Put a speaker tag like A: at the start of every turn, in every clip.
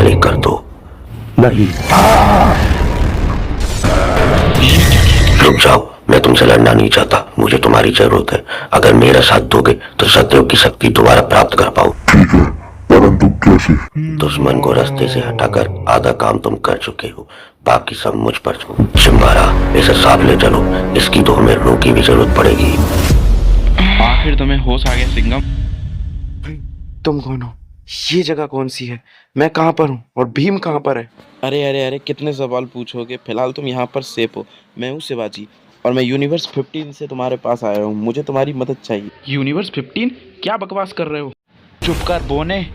A: खाली कर दो। नहीं, रुक जाओ, मैं तुमसे लड़ना नहीं चाहता, मुझे तुम्हारी जरूरत है। अगर मेरा साथ दोगे तो सत्यव की शक्ति दोबारा प्राप्त कर पाऊं।
B: ठीक है, परंतु कैसे?
A: दुश्मन को रास्ते से हटाकर आधा काम तुम कर चुके हो, बाकी सब मुझ पर छोड़ो। चिंबारा, इसे साथ ले चलो, इसकी तो हमें रू की भी जरूरत पड़ेगी।
C: आखिर तुम्हें होश आ गया सिंघम।
D: तुम कौन हो? ये जगह कौन सी है? मैं कहाँ पर हूँ और भीम कहाँ पर है?
C: अरे अरे अरे, कितने सवाल पूछोगे। फिलहाल तुम यहाँ पर सेफ हो। मैं हूँ शिवाजी और मैं यूनिवर्स 15 से तुम्हारे पास आया हूँ। मुझे तुम्हारी मदद चाहिए। यूनिवर्स 15? क्या बकवास कर रहे हो? चुप कर बोने।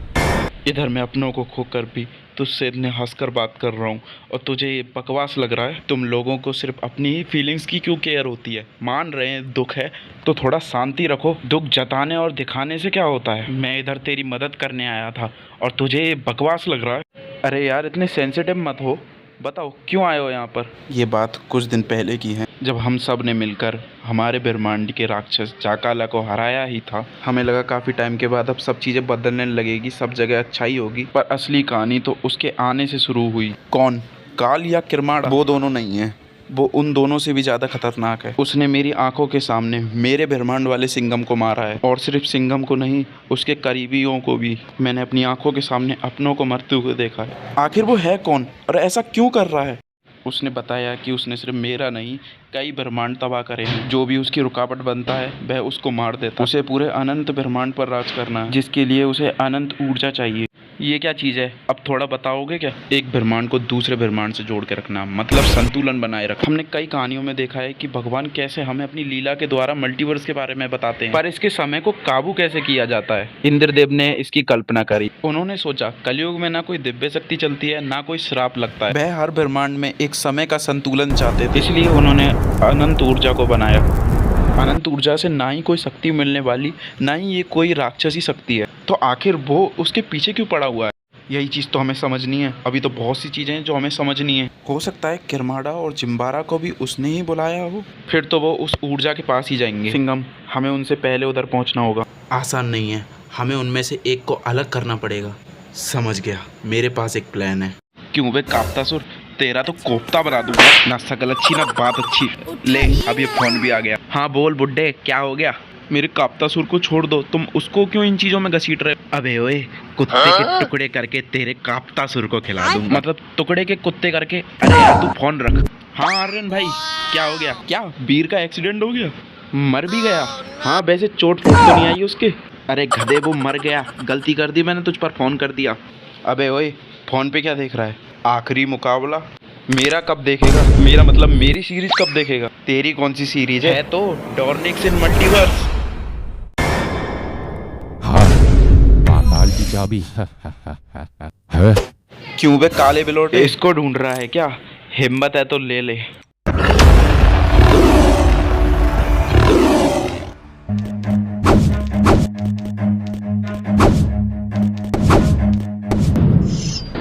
C: इधर मैं अपनों को खोकर भी तुझसे इतने हंसकर बात कर रहा हूँ और तुझे ये बकवास लग रहा है। तुम लोगों को सिर्फ अपनी ही फीलिंग्स की क्यों केयर होती है? मान रहे हैं दुख है तो थोड़ा शांति रखो। दुख जताने और दिखाने से क्या होता है? मैं इधर तेरी मदद करने आया था और तुझे ये बकवास लग रहा है? अरे यार, इतने सेंसिटिव मत हो। बताओ क्यों आए हो यहाँ पर? ये बात कुछ दिन पहले की है, जब हम सब ने मिलकर हमारे ब्रह्मांड के राक्षस जाकाला को हराया ही था। हमें लगा काफ़ी टाइम के बाद अब सब चीज़ें बदलने लगेगी, सब जगह अच्छाई होगी। पर असली कहानी तो उसके आने से शुरू हुई। कौन? काल या किरमाड़ा? वो दोनों नहीं है, वो उन दोनों से भी ज़्यादा खतरनाक है। उसने मेरी आंखों के सामने मेरे ब्रह्मांड वाले सिंघम को मारा है, और सिर्फ सिंघम को नहीं, उसके करीबियों को भी मैंने अपनी आंखों के सामने अपनों को मरते हुए देखा है। आखिर वो है कौन और ऐसा क्यों कर रहा है? उसने बताया कि उसने सिर्फ मेरा नहीं, कई ब्रह्मांड तबाह करे हैं। जो भी उसकी रुकावट बनता है वह उसको मार देता है। उसे पूरे अनंत ब्रह्मांड पर राज करना है, जिसके लिए उसे अनंत ऊर्जा चाहिए। ये क्या चीज़ है? अब थोड़ा बताओगे क्या? एक ब्रह्मांड को दूसरे ब्रह्मांड से जोड़ के रखना, मतलब संतुलन बनाए रखना। हमने कई कहानियों में देखा है कि भगवान कैसे हमें अपनी लीला के द्वारा मल्टीवर्स के बारे में बताते हैं, पर इसके समय को काबू कैसे किया जाता है? इंद्रदेव ने इसकी कल्पना करी। उन्होंने सोचा कलयुग में ना कोई दिव्य शक्ति चलती है, ना कोई श्राप लगता है। वह हर ब्रह्मांड में एक समय का संतुलन चाहते थे, इसलिए उन्होंने अनंत ऊर्जा को बनाया। अनंत ऊर्जा से ना ही कोई शक्ति मिलने वाली, ना ही ये कोई राक्षसी शक्ति है। तो आखिर वो उसके पीछे क्यों पड़ा हुआ है? यही चीज़ तो हमें समझनी है। अभी तो बहुत सी चीज़ें हैं जो हमें समझनी है। हो सकता है किरमाड़ा और चिंबारा को भी उसने ही बुलाया हो। फिर तो वो उस ऊर्जा के पास ही जाएंगे। सिंघम, हमें उनसे पहले उधर पहुंचना होगा। आसान नहीं है, हमें उनमें से एक को अलग करना पड़ेगा। समझ गया, मेरे पास एक प्लान है। क्यों बे काप्तासुर, तेरा तो कोफ्ता बना दूंगा। ना शकल अच्छी ना बात अच्छी। ले, अब ये फोन भी आ गया। हाँ बोल बुड्ढे, क्या हो गया? मेरे काप्तासुर को छोड़ दो, तुम उसको क्यों इन चीजों में घसीट रहे हो? अबे ओए, कुत्ते के टुकड़े करके तेरे काप्तासुर को खिला दूंगा। मतलब टुकड़े के कुत्ते करके। अरे यार तू फोन रख। हाँ आर्यन भाई, क्या हो गया? क्या वीर का एक्सीडेंट हो गया? मर भी गया? हाँ वैसे चोट फोट तो नहीं आई उसके? अरे गधे, वो मर गया। गलती कर दी मैंने, तुझ पर फोन कर दिया। अबे ओए, फोन पे क्या देख रहा है? आखिरी मुकाबला मेरा कब देखेगा? मेरा मतलब मेरी सीरीज कब देखेगा? तेरी कौन सी सीरीज है? तो डॉर्निक्स इन मल्टीवर्स।
E: हाँ, पाताल की चाबी है।
C: क्यों बे काले बिलोटे, इसको ढूंढ रहा है क्या? हिम्मत है तो ले ले।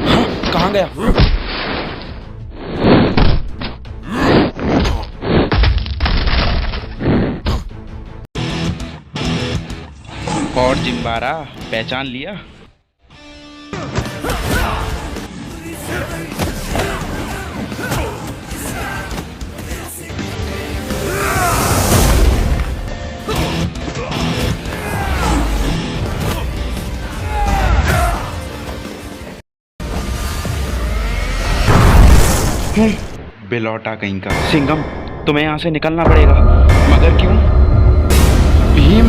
C: हाँ, कहाँ गया? और चिंबारा, पहचान लिया? बिलौटा कहीं का। सिंघम, तुम्हें यहाँ से निकलना पड़ेगा। मगर क्यों? भीम,